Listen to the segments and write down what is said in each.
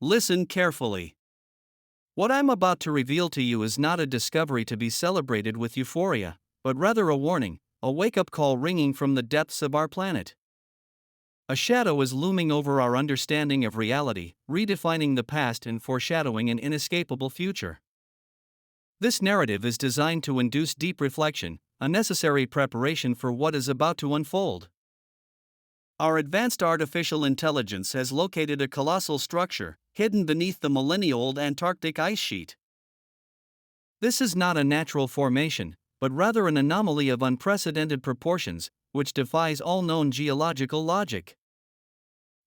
Listen carefully. What I'm about to reveal to you is not a discovery to be celebrated with euphoria, but rather a warning, a wake-up call ringing from the depths of our planet. A shadow is looming over our understanding of reality, redefining the past and foreshadowing an inescapable future. This narrative is designed to induce deep reflection, a necessary preparation for what is about to unfold. Our advanced artificial intelligence has located a colossal structure, hidden beneath the millennia-old Antarctic ice sheet. This is not a natural formation, but rather an anomaly of unprecedented proportions, which defies all known geological logic.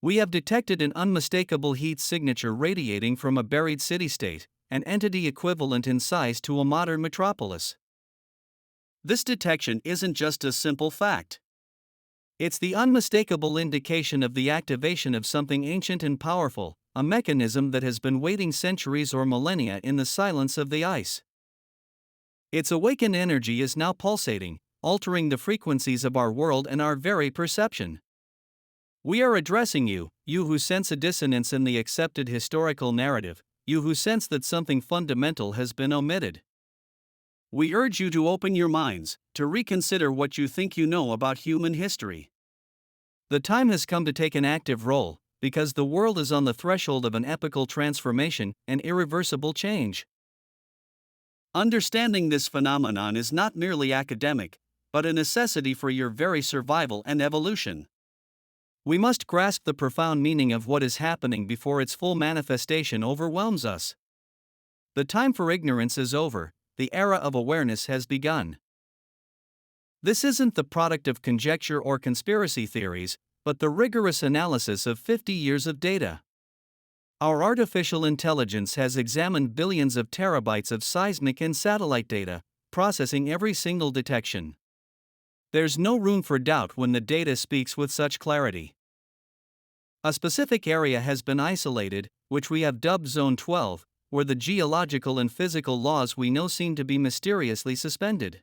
We have detected an unmistakable heat signature radiating from a buried city-state, an entity equivalent in size to a modern metropolis. This detection isn't just a simple fact. It's the unmistakable indication of the activation of something ancient and powerful, a mechanism that has been waiting centuries or millennia in the silence of the ice. Its awakened energy is now pulsating, altering the frequencies of our world and our very perception. We are addressing you, you who sense a dissonance in the accepted historical narrative, you who sense that something fundamental has been omitted. We urge you to open your minds, to reconsider what you think you know about human history. The time has come to take an active role, because the world is on the threshold of an epochal transformation and irreversible change. Understanding this phenomenon is not merely academic, but a necessity for your very survival and evolution. We must grasp the profound meaning of what is happening before its full manifestation overwhelms us. The time for ignorance is over. The era of awareness has begun. This isn't the product of conjecture or conspiracy theories, but the rigorous analysis of 50 years of data. Our artificial intelligence has examined billions of terabytes of seismic and satellite data, processing every single detection. There's no room for doubt when the data speaks with such clarity. A specific area has been isolated, which we have dubbed Zone 12, where the geological and physical laws we know seem to be mysteriously suspended.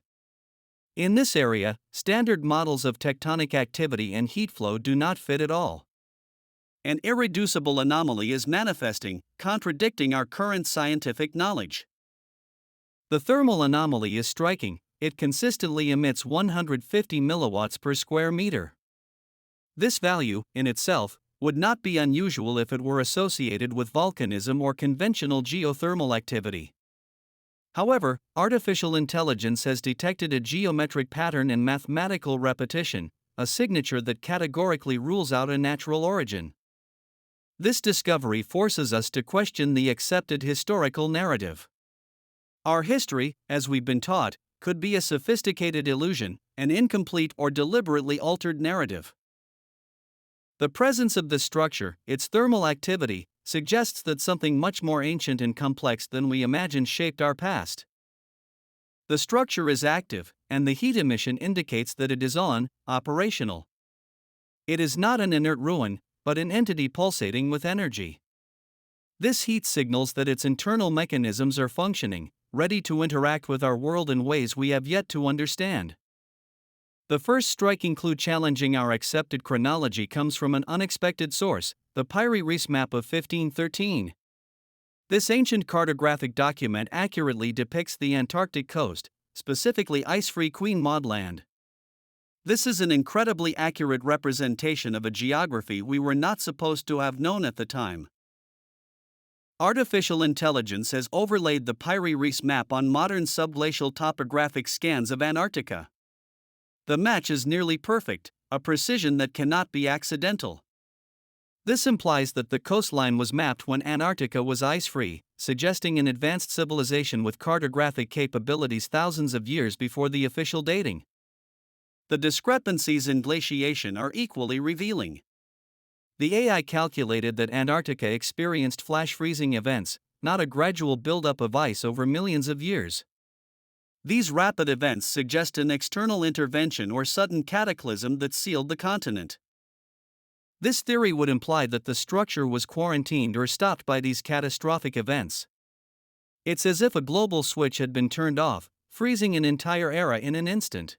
In this area, standard models of tectonic activity and heat flow do not fit at all. An irreducible anomaly is manifesting, contradicting our current scientific knowledge. The thermal anomaly is striking. It consistently emits 150 milliwatts per square meter. This value, in itself, would not be unusual if it were associated with volcanism or conventional geothermal activity. However, artificial intelligence has detected a geometric pattern and mathematical repetition, a signature that categorically rules out a natural origin. This discovery forces us to question the accepted historical narrative. Our history, as we've been taught, could be a sophisticated illusion, an incomplete or deliberately altered narrative. The presence of this structure, its thermal activity, suggests that something much more ancient and complex than we imagined shaped our past. The structure is active, and the heat emission indicates that it is operational. It is not an inert ruin, but an entity pulsating with energy. This heat signals that its internal mechanisms are functioning, ready to interact with our world in ways we have yet to understand. The first striking clue challenging our accepted chronology comes from an unexpected source, the Piri Reis Map of 1513. This ancient cartographic document accurately depicts the Antarctic coast, specifically ice-free Queen Maud Land. This is an incredibly accurate representation of a geography we were not supposed to have known at the time. Artificial intelligence has overlaid the Piri Reis Map on modern subglacial topographic scans of Antarctica. The match is nearly perfect, a precision that cannot be accidental. This implies that the coastline was mapped when Antarctica was ice-free, suggesting an advanced civilization with cartographic capabilities thousands of years before the official dating. The discrepancies in glaciation are equally revealing. The AI calculated that Antarctica experienced flash freezing events, not a gradual buildup of ice over millions of years. These rapid events suggest an external intervention or sudden cataclysm that sealed the continent. This theory would imply that the structure was quarantined or stopped by these catastrophic events. It's as if a global switch had been turned off, freezing an entire era in an instant.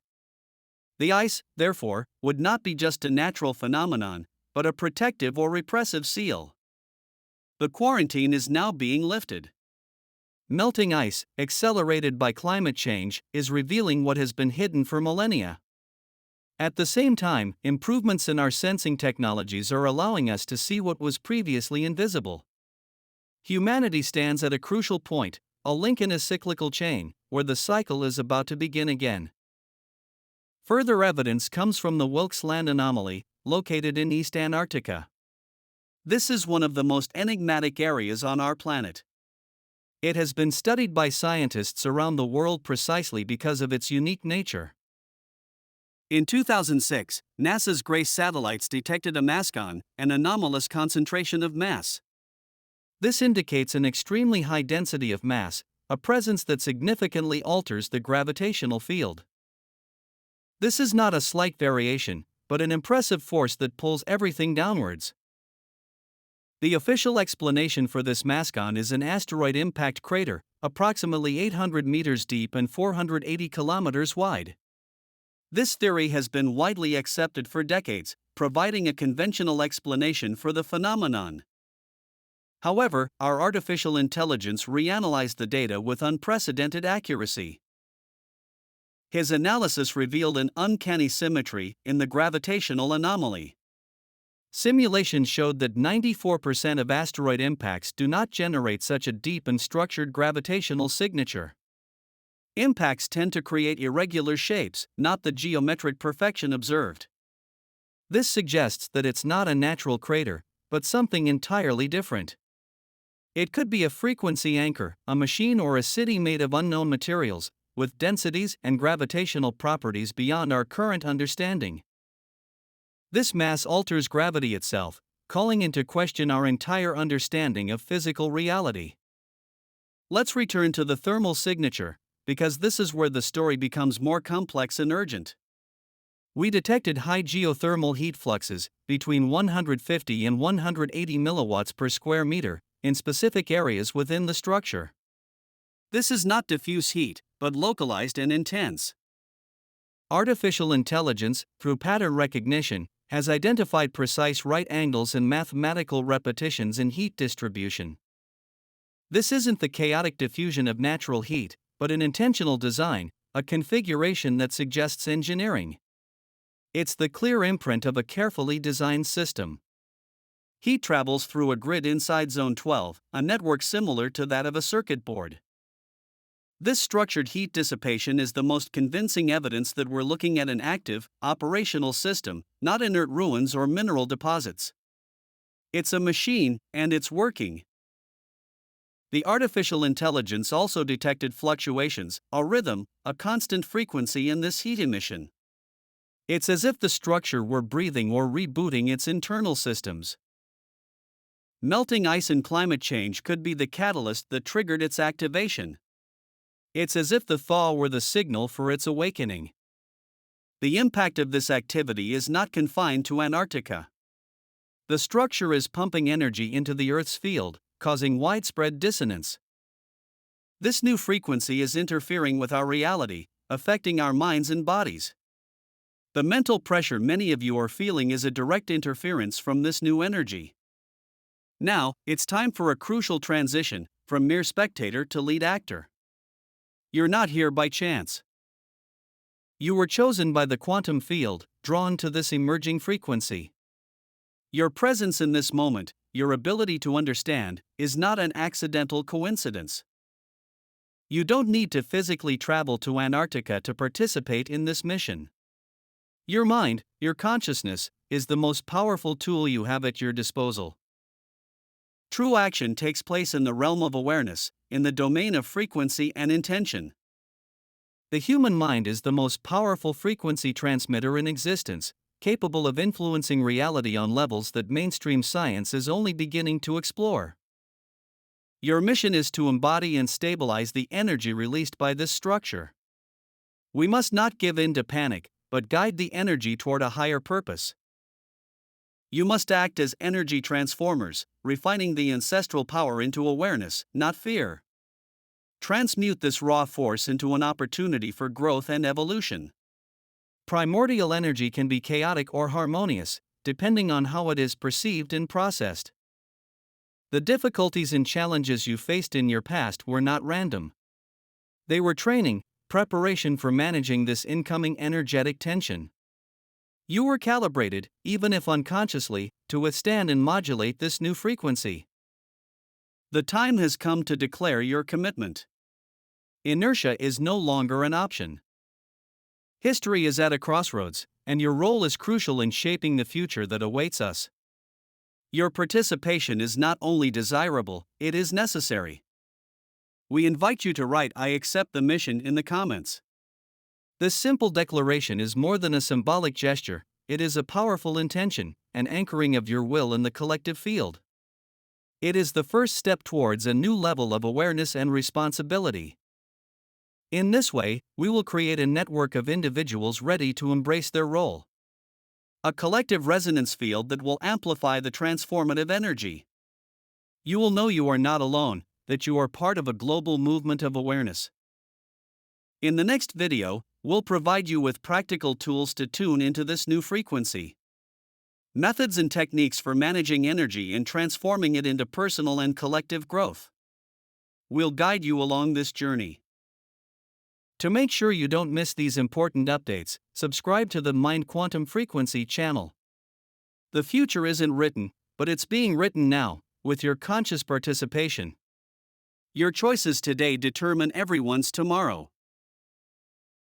The ice, therefore, would not be just a natural phenomenon, but a protective or repressive seal. The quarantine is now being lifted. Melting ice, accelerated by climate change, is revealing what has been hidden for millennia. At the same time, improvements in our sensing technologies are allowing us to see what was previously invisible. Humanity stands at a crucial point, a link in a cyclical chain, where the cycle is about to begin again. Further evidence comes from the Wilkes Land anomaly, located in East Antarctica. This is one of the most enigmatic areas on our planet. It has been studied by scientists around the world precisely because of its unique nature. In 2006, NASA's GRACE satellites detected a mascon, an anomalous concentration of mass. This indicates an extremely high density of mass, a presence that significantly alters the gravitational field. This is not a slight variation, but an impressive force that pulls everything downwards. The official explanation for this mascon is an asteroid impact crater, approximately 800 meters deep and 480 kilometers wide. This theory has been widely accepted for decades, providing a conventional explanation for the phenomenon. However, our artificial intelligence reanalyzed the data with unprecedented accuracy. His analysis revealed an uncanny symmetry in the gravitational anomaly. Simulations showed that 94% of asteroid impacts do not generate such a deep and structured gravitational signature. Impacts tend to create irregular shapes, not the geometric perfection observed. This suggests that it's not a natural crater, but something entirely different. It could be a frequency anchor, a machine, or a city made of unknown materials, with densities and gravitational properties beyond our current understanding. This mass alters gravity itself, calling into question our entire understanding of physical reality. Let's return to the thermal signature, because this is where the story becomes more complex and urgent. We detected high geothermal heat fluxes, between 150 and 180 milliwatts per square meter, in specific areas within the structure. This is not diffuse heat, but localized and intense. Artificial intelligence, through pattern recognition, has identified precise right angles and mathematical repetitions in heat distribution. This isn't the chaotic diffusion of natural heat, but an intentional design, a configuration that suggests engineering. It's the clear imprint of a carefully designed system. Heat travels through a grid inside Zone 12, a network similar to that of a circuit board. This structured heat dissipation is the most convincing evidence that we're looking at an active, operational system, not inert ruins or mineral deposits. It's a machine, and it's working. The artificial intelligence also detected fluctuations, a rhythm, a constant frequency in this heat emission. It's as if the structure were breathing or rebooting its internal systems. Melting ice and climate change could be the catalyst that triggered its activation. It's as if the thaw were the signal for its awakening. The impact of this activity is not confined to Antarctica. The structure is pumping energy into the Earth's field, causing widespread dissonance. This new frequency is interfering with our reality, affecting our minds and bodies. The mental pressure many of you are feeling is a direct interference from this new energy. Now, it's time for a crucial transition, from mere spectator to lead actor. You're not here by chance. You were chosen by the quantum field, drawn to this emerging frequency. Your presence in this moment, your ability to understand, is not an accidental coincidence. You don't need to physically travel to Antarctica to participate in this mission. Your mind, your consciousness, is the most powerful tool you have at your disposal. True action takes place in the realm of awareness, in the domain of frequency and intention. The human mind is the most powerful frequency transmitter in existence, capable of influencing reality on levels that mainstream science is only beginning to explore. Your mission is to embody and stabilize the energy released by this structure. We must not give in to panic, but guide the energy toward a higher purpose. You must act as energy transformers, refining the ancestral power into awareness, not fear. Transmute this raw force into an opportunity for growth and evolution. Primordial energy can be chaotic or harmonious, depending on how it is perceived and processed. The difficulties and challenges you faced in your past were not random. They were training, preparation for managing this incoming energetic tension. You were calibrated, even if unconsciously, to withstand and modulate this new frequency. The time has come to declare your commitment. Inertia is no longer an option. History is at a crossroads, and your role is crucial in shaping the future that awaits us. Your participation is not only desirable, it is necessary. We invite you to write "I accept the mission" in the comments. This simple declaration is more than a symbolic gesture, it is a powerful intention, an anchoring of your will in the collective field. It is the first step towards a new level of awareness and responsibility. In this way, we will create a network of individuals ready to embrace their role. A collective resonance field that will amplify the transformative energy. You will know you are not alone, that you are part of a global movement of awareness. In the next video, we'll provide you with practical tools to tune into this new frequency. Methods and techniques for managing energy and transforming it into personal and collective growth. We'll guide you along this journey. To make sure you don't miss these important updates, subscribe to the Mind Quantum Frequency channel. The future isn't written, but it's being written now, with your conscious participation. Your choices today determine everyone's tomorrow.